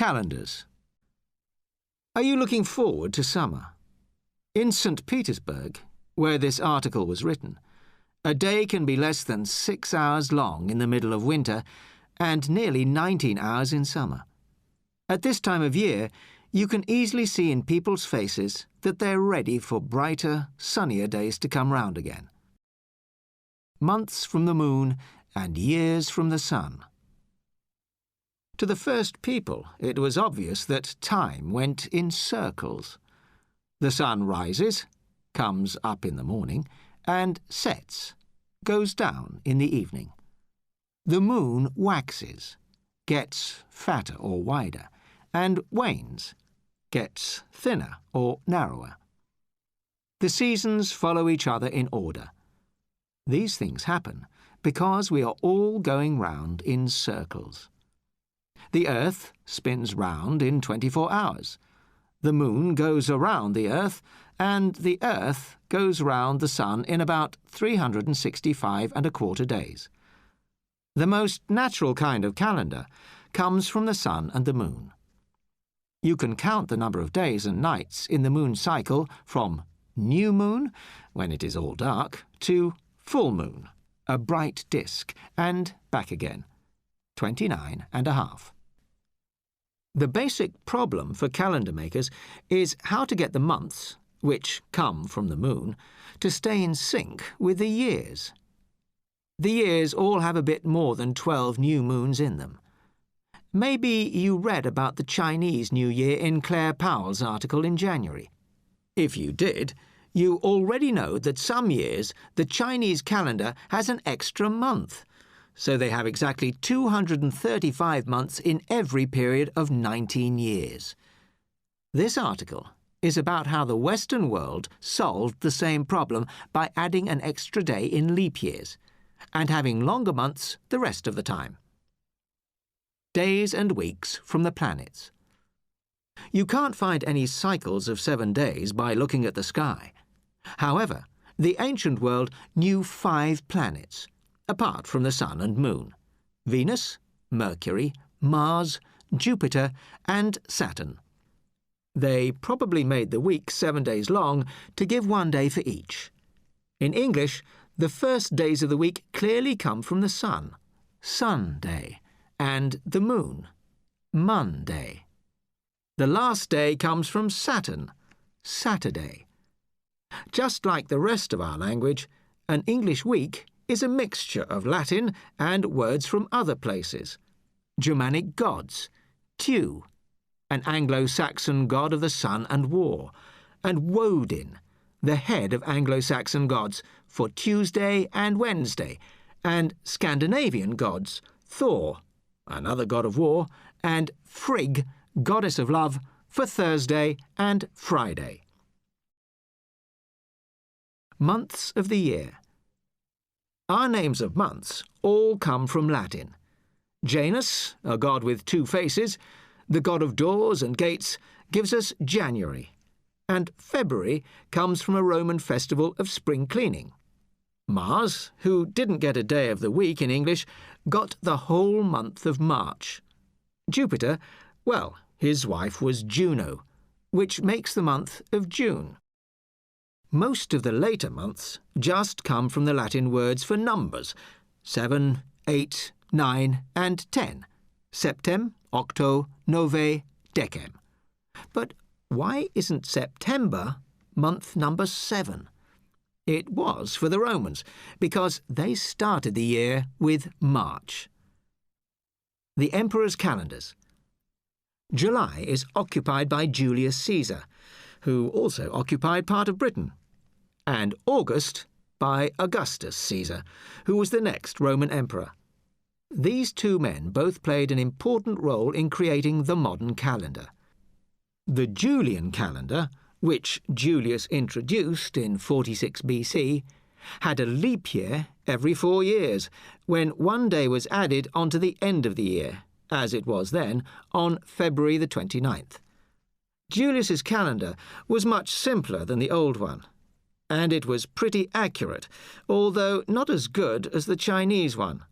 Calendars. Are you looking forward to summer? In St. Petersburg, where this article was written, a day can be less than 6 hours long in the middle of winter and nearly 19 hours in summer. At this time of year, you can easily see in people's faces that they're ready for brighter, sunnier days to come round again. Months from the moon and years from the sun. To the first people, it was obvious that time went in circles. The sun rises, comes up in the morning, and sets, goes down in the evening. The moon waxes, gets fatter or wider, and wanes, gets thinner or narrower. The seasons follow each other in order. These things happen because we are all going round in circles. The Earth spins round in 24 hours. The moon goes around the Earth, and the Earth goes round the sun in about 365¼ days. The most natural kind of calendar comes from the sun and the moon. You can count the number of days and nights in the moon cycle from new moon, when it is all dark, to full moon, a bright disk, and back again, 29½. The basic problem for calendar makers is how to get the months, which come from the moon, to stay in sync with the years. The years all have a bit more than 12 new moons in them. Maybe you read about the Chinese New Year in Claire Powell's article in January. If you did, you already know that some years the Chinese calendar has an extra month, so they have exactly 235 months in every period of 19 years. This article is about how the Western world solved the same problem by adding an extra day in leap years and having longer months the rest of the time. Days and weeks from the planets. You can't find any cycles of 7 days by looking at the sky. However, the ancient world knew 5 planets, apart from the sun and moon: Venus, Mercury, Mars, Jupiter, and Saturn. They probably made the week 7 days long to give 1 day for each. In English, the first days of the week clearly come from the sun, Sunday, and the moon, Monday. The last day comes from Saturn, Saturday. Just like the rest of our language, an English week is a mixture of Latin and words from other places. Germanic gods, Tu, an Anglo-Saxon god of the sun and war, and Woden, the head of Anglo-Saxon gods, for Tuesday and Wednesday, and Scandinavian gods, Thor, another god of war, and Frigg, goddess of love, for Thursday and Friday. Months of the year. Our names of months all come from Latin. Janus, a god with 2 faces, the god of doors and gates, gives us January, and February comes from a Roman festival of spring cleaning. Mars, who didn't get a day of the week in English, got the whole month of March. Jupiter, well, his wife was Juno, which makes the month of June. Most of the later months just come from the Latin words for numbers: 7, 8, 9, and 10. Septem, octo, nove, decem. But why isn't September month number 7? It was for the Romans, because they started the year with March. The Emperor's calendars. July is occupied by Julius Caesar, who also occupied part of Britain, and August by Augustus Caesar, who was the next Roman emperor. These 2 men both played an important role in creating the modern calendar. The Julian calendar, which Julius introduced in 46 BC, had a leap year every 4 years, when 1 day was added onto the end of the year, as it was then, on February the 29th. Julius's calendar was much simpler than the old one, and it was pretty accurate, although not as good as the Chinese one.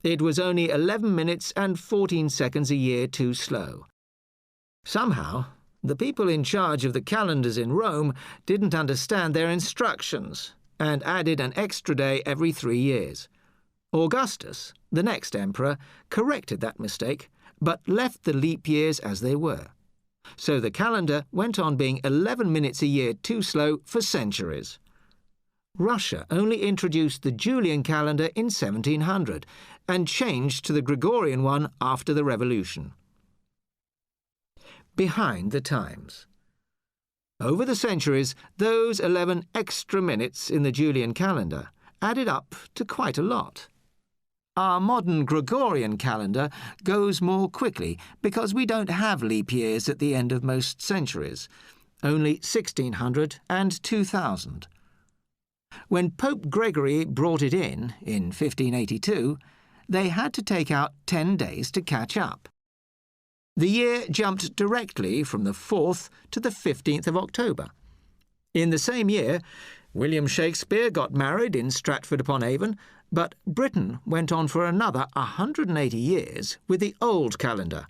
It was only 11 minutes and 14 seconds a year too slow. Somehow, the people in charge of the calendars in Rome didn't understand their instructions and added an extra day every 3 years. Augustus, the next emperor, corrected that mistake, but left the leap years as they were. So the calendar went on being 11 minutes a year too slow for centuries. Russia only introduced the Julian calendar in 1700 and changed to the Gregorian one after the Revolution. Behind the times. Over the centuries, those 11 extra minutes in the Julian calendar added up to quite a lot. Our modern Gregorian calendar goes more quickly because we don't have leap years at the end of most centuries, only 1600 and 2000. When Pope Gregory brought it in 1582, they had to take out 10 days to catch up. The year jumped directly from the 4th to the 15th of October. In the same year, William Shakespeare got married in Stratford-upon-Avon, but Britain went on for another 180 years with the old calendar.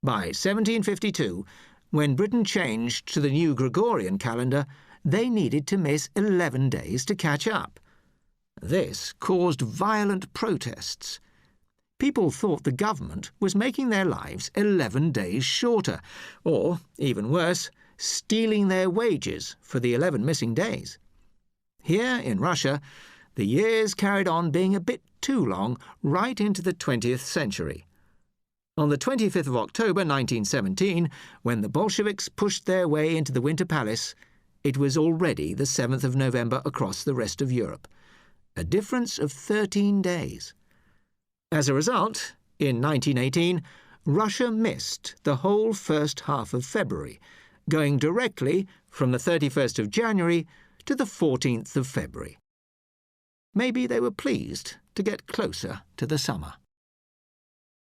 By 1752, when Britain changed to the new Gregorian calendar, they needed to miss 11 days to catch up. This caused violent protests. People thought the government was making their lives 11 days shorter, or, even worse, stealing their wages for the 11 missing days. Here in Russia, the years carried on being a bit too long right into the 20th century. On the 25th of October 1917, when the Bolsheviks pushed their way into the Winter Palace, it was already the 7th of November across the rest of Europe, a difference of 13 days. As a result, in 1918, Russia missed the whole first half of February, going directly from the 31st of January to the 14th of February. Maybe they were pleased to get closer to the summer.